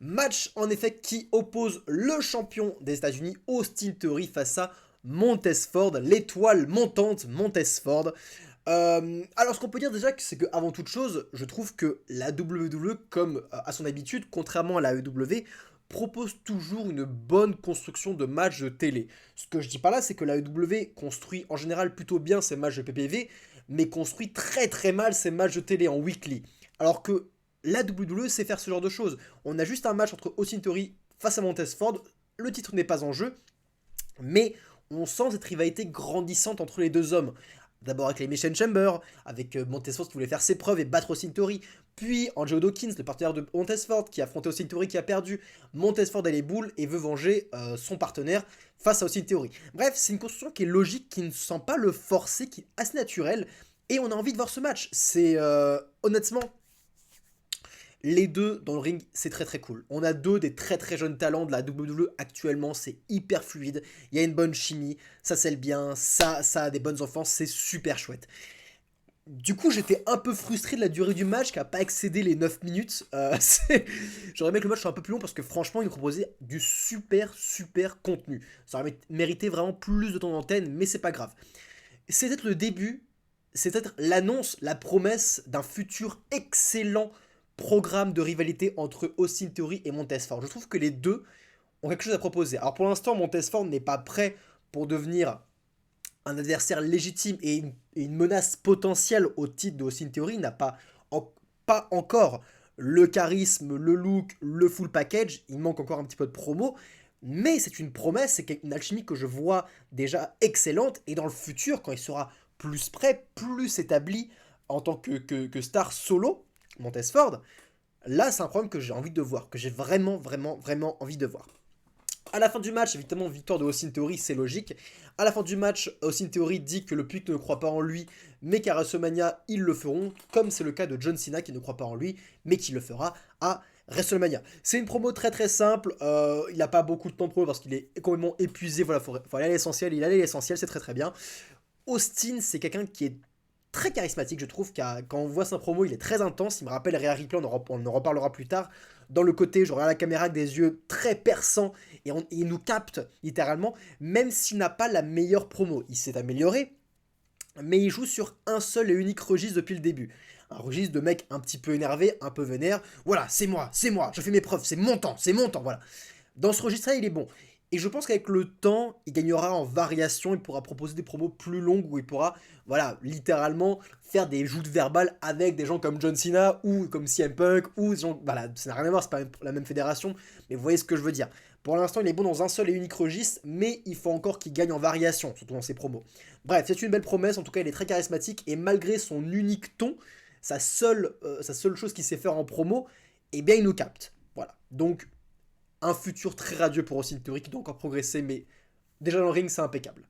Match en effet qui oppose le champion des États-Unis, Austin Theory, face à Montez Ford, l'étoile montante Montez Ford. Alors ce qu'on peut dire déjà, c'est que avant toute chose, je trouve que la WWE, comme à son habitude, contrairement à la AEW, propose toujours une bonne construction de matchs de télé. Ce que je dis pas là, c'est que la AEW construit en général plutôt bien ses matchs de PPV, mais construit très très mal ses matchs de télé en weekly. Alors que la WWE sait faire ce genre de choses. On a juste un match entre Austin Theory face à Montez Ford, le titre n'est pas en jeu, mais on sent cette rivalité grandissante entre les deux hommes. D'abord avec les Mission Chamber, avec Montez Ford qui voulait faire ses preuves et battre Austin Theory, puis Angelo Dawkins, le partenaire de Montez Ford, qui a affronté Austin Theory qui a perdu. Montez Ford a les boules et veut venger son partenaire face à Austin Theory. Bref, c'est une construction qui est logique, qui ne sent pas le forcer, qui est assez naturelle, et on a envie de voir ce match. C'est honnêtement les deux dans le ring, c'est très très cool. On a deux des très très jeunes talents de la WWE actuellement, c'est hyper fluide, il y a une bonne chimie, ça scelle bien, ça a des bonnes enfances, c'est super chouette. Du coup, j'étais un peu frustré de la durée du match qui n'a pas excédé les 9 minutes. J'aurais aimé que le match soit un peu plus long parce que franchement, il nous proposait du super super contenu. Ça aurait mérité vraiment plus de temps d'antenne, mais c'est pas grave. C'est peut-être le début, c'est peut-être l'annonce, la promesse d'un futur excellent programme de rivalité entre Austin Theory et Montez Ford. Je trouve que les deux ont quelque chose à proposer. Alors pour l'instant, Montez Ford n'est pas prêt pour devenir un adversaire légitime et une menace potentielle au titre de Austin Theory. Il n'a pas encore le charisme, le look, le full package. Il manque encore un petit peu de promo. Mais c'est une promesse, c'est une alchimie que je vois déjà excellente. Et dans le futur, quand il sera plus prêt, plus établi en tant que star solo, Montez Ford, là c'est un problème que j'ai envie de voir, que j'ai vraiment, vraiment, vraiment envie de voir. À la fin du match, évidemment, victoire de Austin Theory, c'est logique. À la fin du match, Austin Theory dit que le public ne croit pas en lui, mais qu'à WrestleMania, ils le feront, comme c'est le cas de John Cena qui ne croit pas en lui, mais qui le fera à WrestleMania. C'est une promo très très simple, il n'a pas beaucoup de temps pour eux parce qu'il est complètement épuisé, voilà, faut aller à l'essentiel, il allait à l'essentiel, c'est très très bien. Austin, c'est quelqu'un qui est très charismatique, je trouve, quand on voit sa promo, il est très intense, il me rappelle Rhea Ripley, on en reparlera plus tard, dans le côté, je regarde la caméra avec des yeux très perçants, et il nous capte, littéralement, même s'il n'a pas la meilleure promo. Il s'est amélioré, mais il joue sur un seul et unique registre depuis le début. Un registre de mec un petit peu énervé, un peu vénère, voilà, c'est moi, je fais mes preuves, c'est mon temps, voilà. Dans ce registre-là, il est bon. Et je pense qu'avec le temps, il gagnera en variation, il pourra proposer des promos plus longues où il pourra, voilà, littéralement faire des joutes verbales avec des gens comme John Cena ou comme CM Punk ou des gens, voilà, ça n'a rien à voir, c'est pas la même fédération, mais vous voyez ce que je veux dire. Pour l'instant, il est bon dans un seul et unique registre, mais il faut encore qu'il gagne en variation, surtout dans ses promos. Bref, c'est une belle promesse, en tout cas, il est très charismatique et malgré son unique ton, sa seule chose qu'il sait faire en promo, eh bien, il nous capte. Voilà. Donc, un futur très radieux pour Austin Theory qui doit encore progresser, mais déjà dans le ring, c'est impeccable.